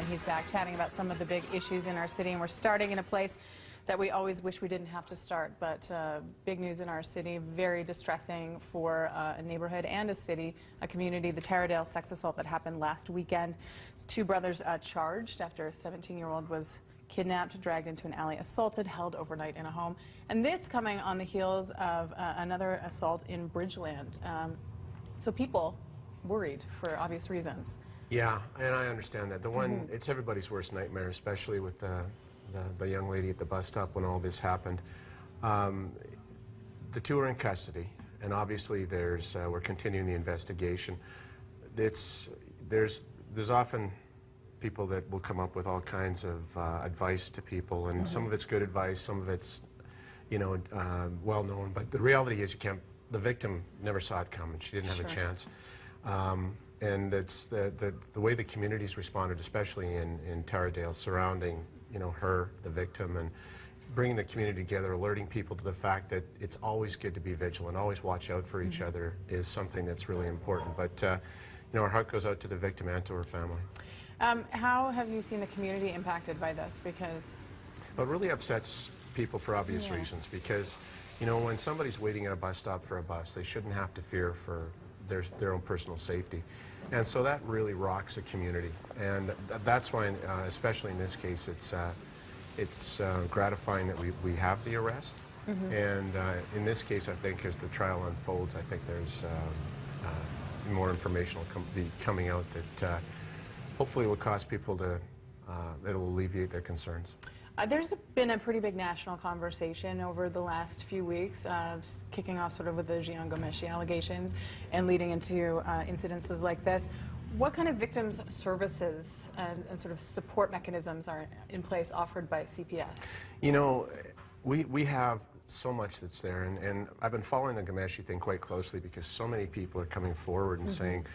and he's back chatting about some of the big issues in our city. And we're starting in a place that we always wish we didn't have to start, but big news in our city, very distressing for a neighborhood and a city, a community, the Taradale sex assault that happened last weekend. Two brothers charged after a 17-year-old was kidnapped, dragged into an alley, assaulted, held overnight in a home. And this coming on the heels of another assault in Bridgeland. So people worried for obvious reasons. Yeah, and I understand that. The one, it's everybody's worst nightmare, especially with the young lady at the bus stop when all this happened. The two are in custody, and obviously we're continuing the investigation. There's often people that will come up with all kinds of advice to people, and some of it's good advice, some of it's, well known. But the reality is, the victim never saw it coming. She didn't have a chance. And it's the way the community's responded, especially in Taradale, surrounding her, the victim, and bringing the community together, alerting people to the fact that it's always good to be vigilant, always watch out for each other, is something that's really important. But our heart goes out to the victim and to her family. How have you seen the community impacted by this? Because well, it really upsets people for obvious reasons, because when somebody's waiting at a bus stop for a bus, they shouldn't have to fear for their own personal safety. And so that really rocks a community, and that's why, especially in this case, it's gratifying that we have the arrest. And in this case, I think as the trial unfolds, I think there's more information will be coming out that hopefully will cause people to, it'll alleviate their concerns. There's been a pretty big national conversation over the last few weeks, kicking off sort of with the Jian Gomeshi allegations and leading into incidences like this. What kind of victims services and sort of support mechanisms are in place offered by CPS? We have so much that's there, and I've been following the Gomeshi thing quite closely because so many people are coming forward and saying,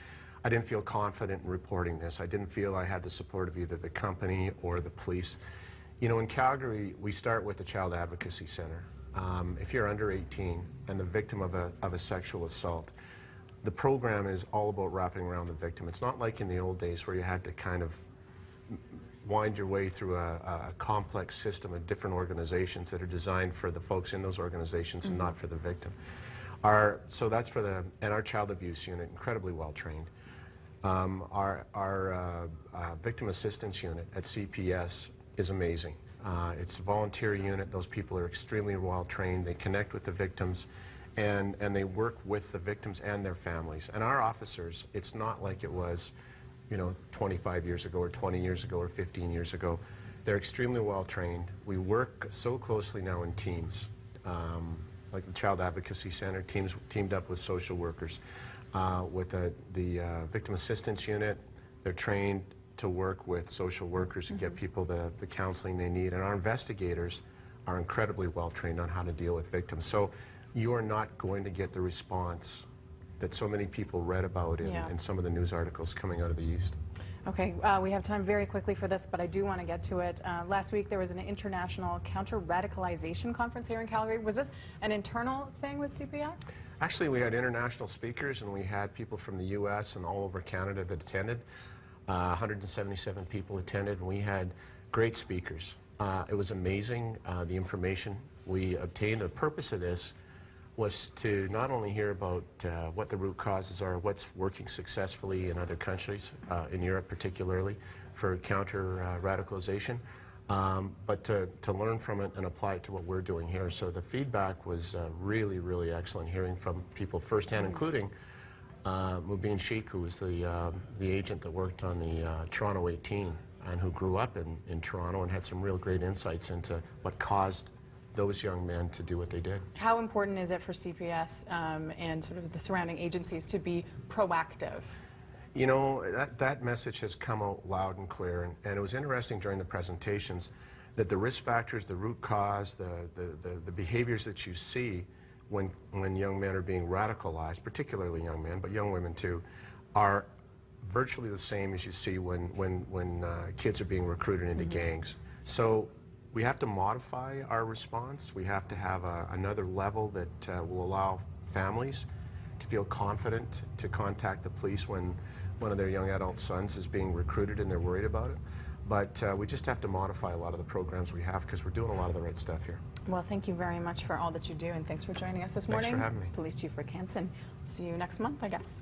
I didn't feel confident in reporting this. I didn't feel I had the support of either the company or the police. In Calgary, we start with the Child Advocacy Center. If you're under 18 and the victim of a sexual assault, the program is all about wrapping around the victim. It's not like in the old days where you had to kind of wind your way through a complex system of different organizations that are designed for the folks in those organizations and not for the victim. So that's for our child abuse unit, incredibly well trained. Our victim assistance unit at CPS is amazing. It's a volunteer unit. Those people are extremely well trained. They connect with the victims, and they work with the victims and their families. And our officers, it's not like it was 25 years ago or 20 years ago or 15 years ago. They're extremely well trained. We work so closely now in teams, like the Child Advocacy Center, teamed up with social workers. With the victim assistance unit, they're trained to work with social workers and get people the counseling they need. And our investigators are incredibly well trained on how to deal with victims. So you are not going to get the response that so many people read about in some of the news articles coming out of the East. Okay, we have time very quickly for this, but I do want to get to it. Last week there was an international counter-radicalization conference here in Calgary. Was this an internal thing with CPS? Actually, we had international speakers, and we had people from the U.S. and all over Canada that attended. 177 people attended, and we had great speakers. It was amazing, the information we obtained. The purpose of this was to not only hear about what the root causes are, what's working successfully in other countries, in Europe particularly, for counter-radicalization, but to learn from it and apply it to what we're doing here. So the feedback was really, really excellent, hearing from people firsthand, including Mubin Sheikh, who was the agent that worked on the Toronto 18 and who grew up in Toronto and had some real great insights into what caused those young men to do what they did. How important is it for CPS and sort of the surrounding agencies to be proactive? That message has come out loud and clear, and it was interesting during the presentations that the risk factors, the root cause, the behaviors that you see when young men are being radicalized, particularly young men, but young women too, are virtually the same as you see when kids are being recruited into gangs. So we have to modify our response. We have to have another level that will allow families to feel confident to contact the police when one of their young adult sons is being recruited and they're worried about it. But we just have to modify a lot of the programs we have because we're doing a lot of the right stuff here. Well, thank you very much for all that you do, and thanks for joining us this morning. Thanks for having me. Police Chief Rick Hanson. See you next month, I guess.